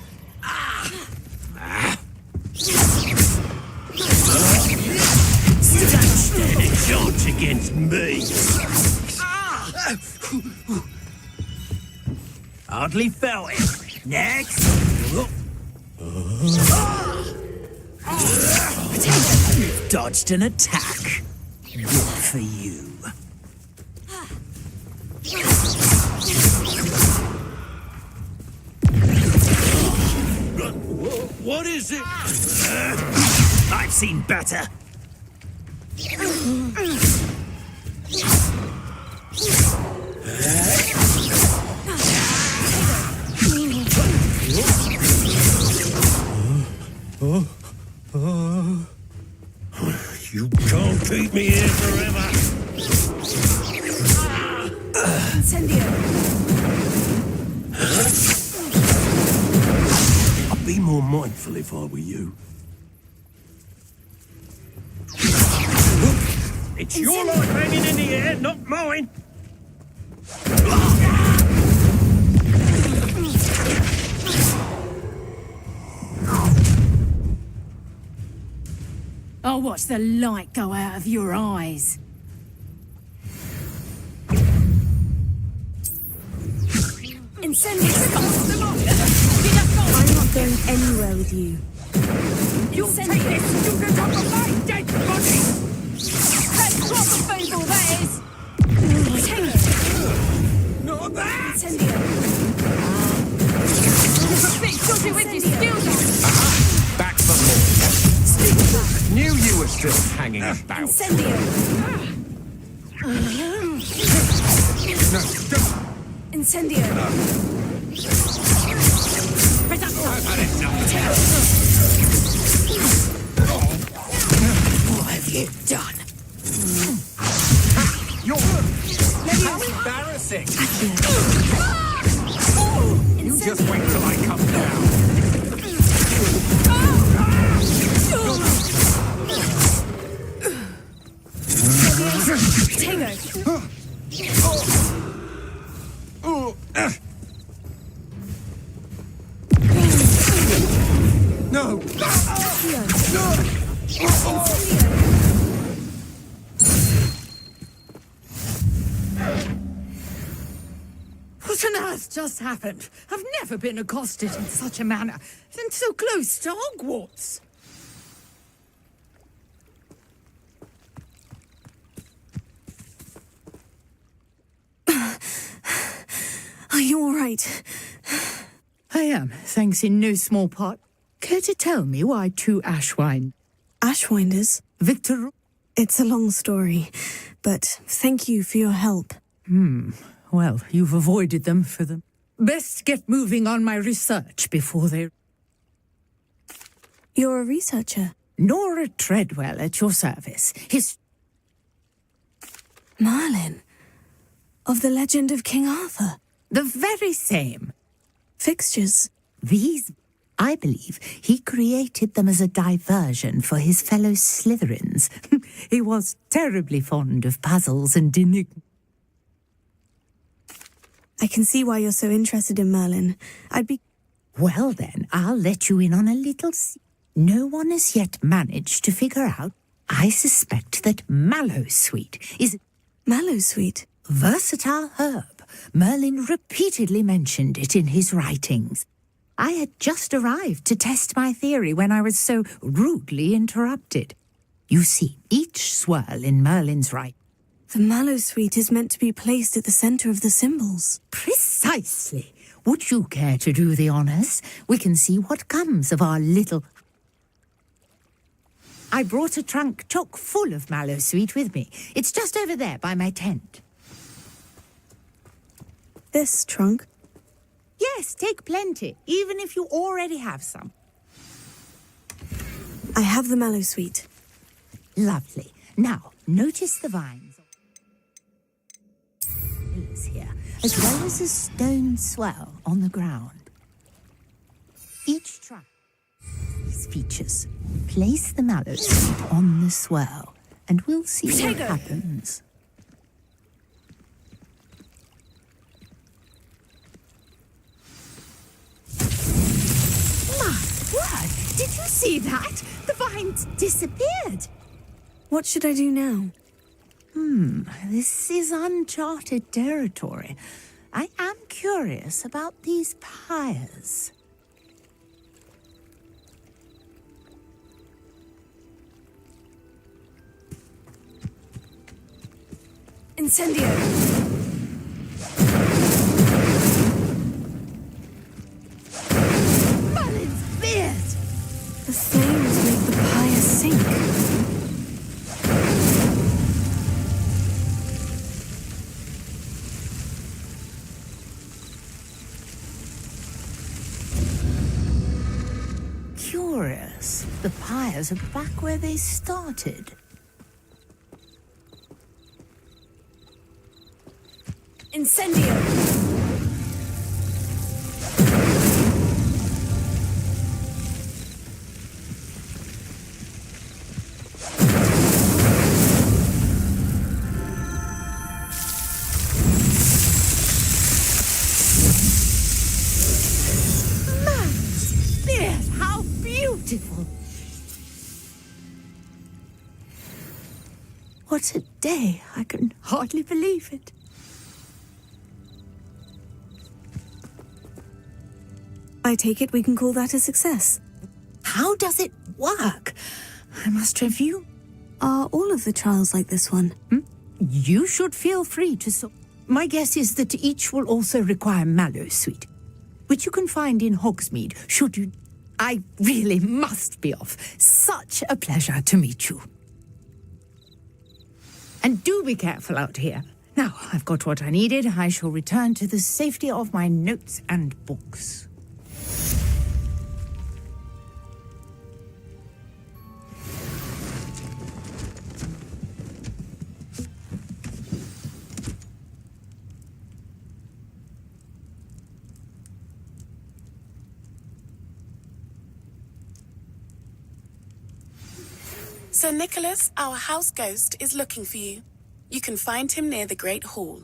Speaker 16: Don't stand a chance against me! Hardly felt it. Next! You've dodged an attack. Good for you. What is it? I've seen better. You can't keep me here forever.
Speaker 8: Incendio.
Speaker 16: I'd be more mindful if I were you. It's your life hanging in the air, not mine.
Speaker 17: I'll watch the light go out of your eyes.
Speaker 8: Incendio.
Speaker 5: I'm not going anywhere with you.
Speaker 15: You'll take this student off of my dead body! That's proper people, that is! Not that!
Speaker 8: Incendio.
Speaker 15: A bit dodgy with your skills on!
Speaker 18: Back for more. Knew you were still hanging about.
Speaker 8: Incendio.
Speaker 18: No, don't.
Speaker 8: Incendio.
Speaker 18: I've had enough.
Speaker 15: What have you done?
Speaker 18: How embarrassing! You just wait till I come down.
Speaker 8: Tango.
Speaker 18: No!
Speaker 15: What on earth just happened? I've never been accosted in such a manner, and so close to Hogwarts.
Speaker 5: Are you all right?
Speaker 15: I am, thanks in no small part care to tell me why 2 Ashwine?
Speaker 5: Ashwinders?
Speaker 15: Victor?
Speaker 5: It's a long story, but thank you for your help.
Speaker 15: Well, you've avoided them for them. Best get moving on my research before they...
Speaker 5: You're a researcher?
Speaker 15: Nora Treadwell at your service.
Speaker 5: Merlin? Of the legend of King Arthur?
Speaker 15: The very same.
Speaker 5: Fixtures?
Speaker 19: These, I believe, he created them as a diversion for his fellow Slytherins.
Speaker 15: He was terribly fond of puzzles and enigmas.
Speaker 5: I can see why you're so interested in Merlin.
Speaker 19: Well then, I'll let you in on a little No one has yet managed to figure out. I suspect that mallowsweet is...
Speaker 5: Mallowsweet?
Speaker 19: Versatile herb. Merlin repeatedly mentioned it in his writings. I had just arrived to test my theory when I was so rudely interrupted. You see, each swirl in Merlin's right.
Speaker 5: The mallowsweet is meant to be placed at the center of the symbols.
Speaker 19: Precisely. Would you care to do the honors? We can see what comes of our little... I brought a trunk chock full of mallowsweet with me. It's just over there by my tent.
Speaker 5: This trunk?
Speaker 19: Yes, take plenty, even if you already have some.
Speaker 5: I have the mallowsweet.
Speaker 19: Lovely. Now, notice the vines. Here, as well as a stone swell on the ground. Each trunk these features. Place the mallowsweet on the swell, and we'll see what happens. My word! Did you see that? The vines disappeared.
Speaker 5: What should I do now?
Speaker 19: This is uncharted territory. I am curious about these pyres.
Speaker 5: Incendio!
Speaker 19: Merlin's beard!
Speaker 5: The flames make the pyre sink.
Speaker 19: Curious. The pyres are back where they started.
Speaker 5: Incendio!
Speaker 19: How beautiful! What a day! I can hardly believe it.
Speaker 5: I take it we can call that a success.
Speaker 19: How does it work? I must review.
Speaker 5: Are all of the trials like this one?
Speaker 19: You should feel free to... My guess is that each will also require mallowsweet, which you can find in Hogsmeade, should you... I really must be off. Such a pleasure to meet you. And do be careful out here. Now, I've got what I needed. I shall return to the safety of my notes and books.
Speaker 20: Sir Nicholas, our house ghost, is looking for you. You can find him near the Great Hall.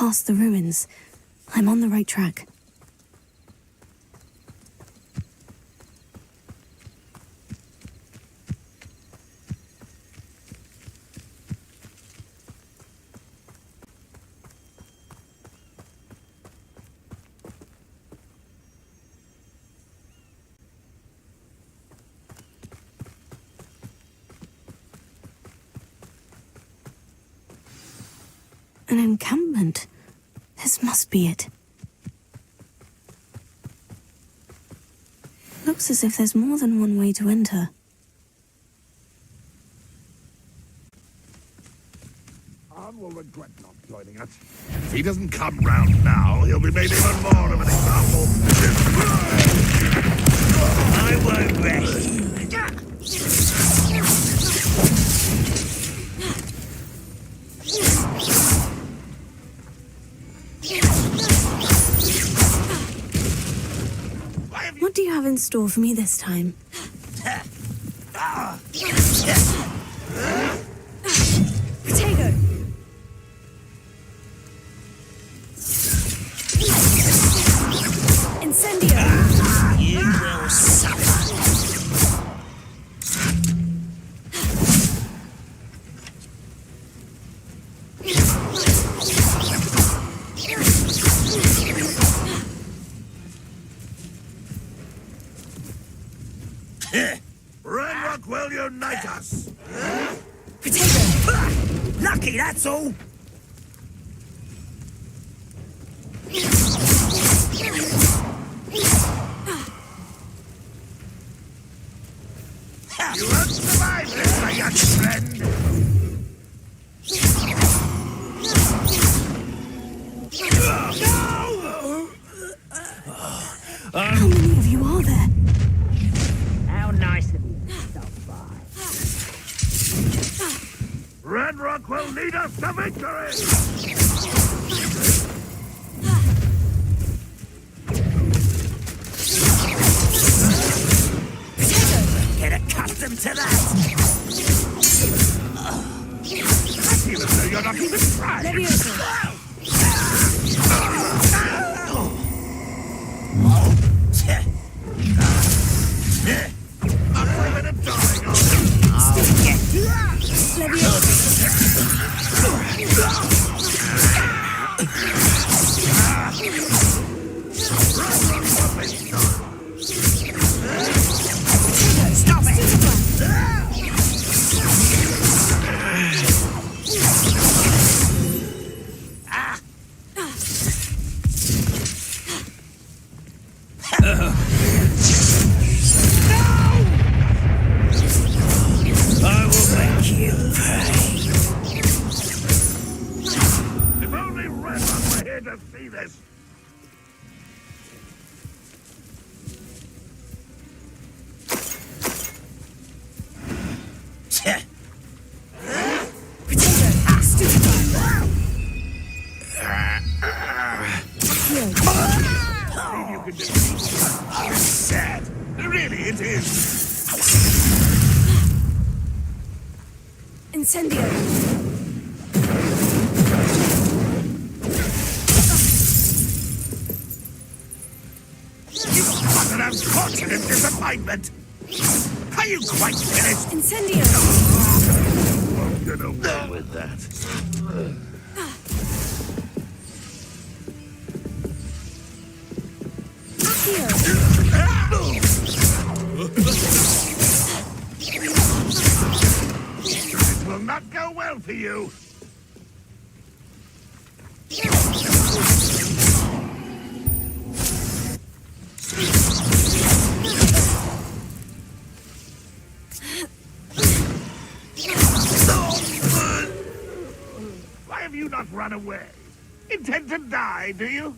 Speaker 5: past the ruins. I'm on the right track. An encampment. This must be it. Looks as if there's more than one way to enter.
Speaker 21: Khan will regret not joining us. If he doesn't come round now, he'll be made even more of an example.
Speaker 16: I won't rest.
Speaker 5: What do you have in store for me this time?
Speaker 3: Potato! Incendio!
Speaker 16: You will suffer.
Speaker 21: Renrock will unite us!
Speaker 3: Potato!
Speaker 16: Lucky, that's all.
Speaker 21: You won't survive this, my young friend!
Speaker 5: How many of you are there?
Speaker 16: How nice of you to stop by.
Speaker 21: Renrock will lead us to victory!
Speaker 16: Get accustomed to that.
Speaker 21: Even though you're not even trying! Afraid of dying,
Speaker 16: Stop it! I will make you pay.
Speaker 21: If only Renrock were here to see this! You can defeat us. Sad. Really, it is.
Speaker 3: Incendio!
Speaker 21: You utter unfortunate disappointment. Are you quite finished?
Speaker 3: Incendio!
Speaker 21: Won't get away with that. It will not go well for you. Why have you not run away? Intend to die, do you?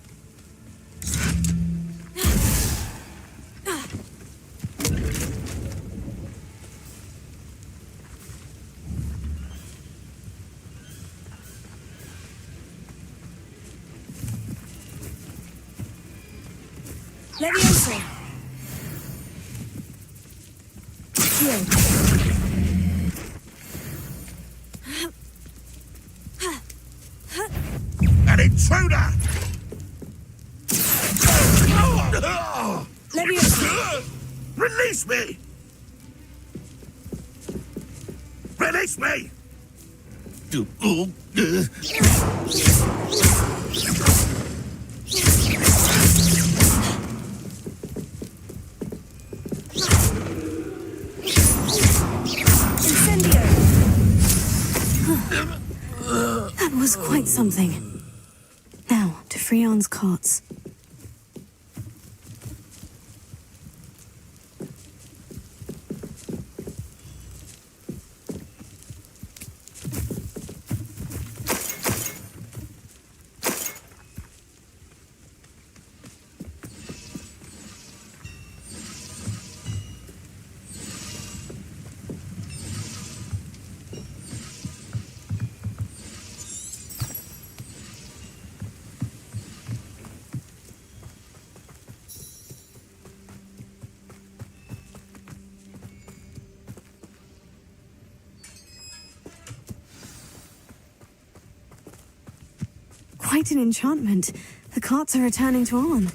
Speaker 3: Leviosa! Heal.
Speaker 21: An intruder
Speaker 16: Release me! Release me!
Speaker 5: That was quite something. Now, to Freon's carts. Quite an enchantment. The carts are returning to Arn.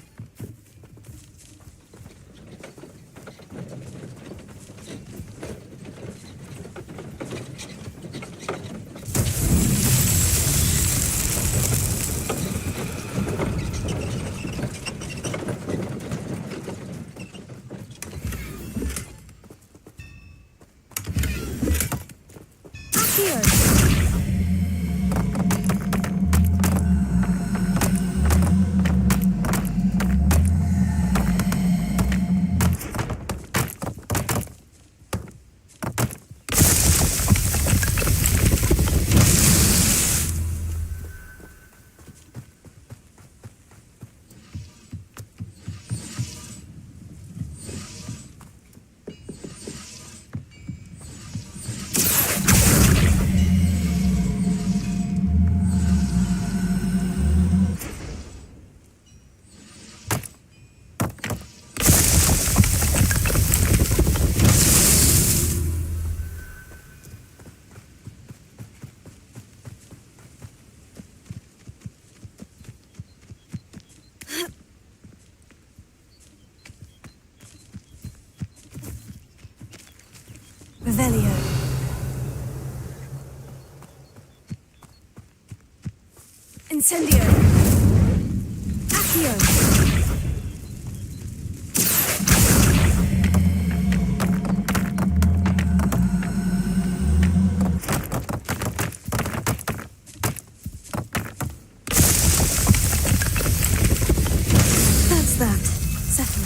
Speaker 5: Revelio. Incendio. Accio. That's that. Settled.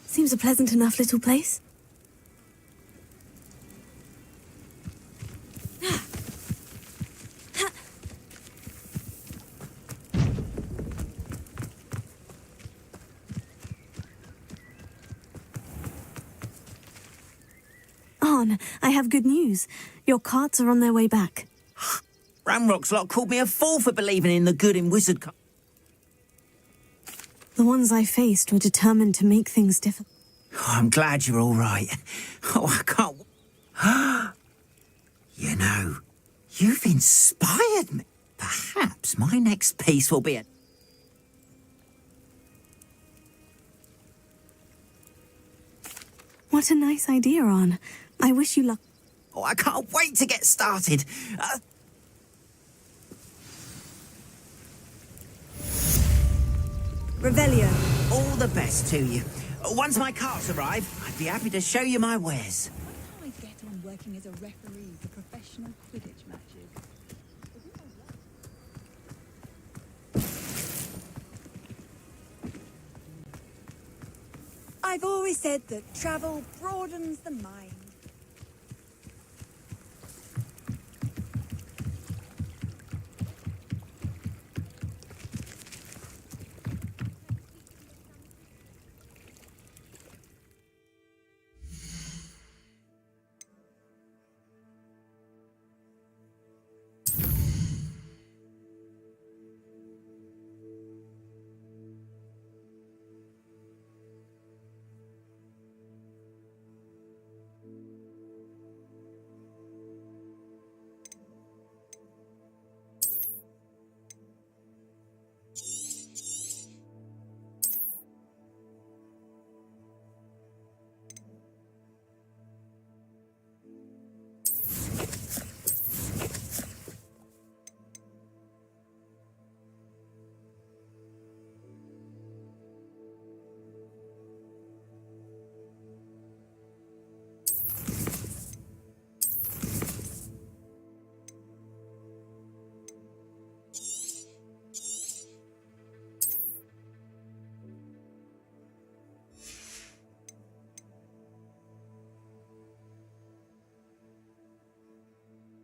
Speaker 5: Seems a pleasant enough little place. Arn, I have good news. Your carts are on their way back.
Speaker 14: Ramrock's lot called me a fool for believing in the good in wizard.
Speaker 5: The ones I faced were determined to make things difficult.
Speaker 14: Oh, I'm glad you're all right. Oh, I can't. You know, you've inspired me. Perhaps my next piece will be a...
Speaker 5: What a nice idea, Arn. I wish you luck.
Speaker 14: Oh, I can't wait to get started.
Speaker 5: Revelio.
Speaker 14: All the best to you. Once my carts arrive, I'd be happy to show you my wares.
Speaker 8: How I get on working as a referee for professional Quidditch matches. I've always said that travel broadens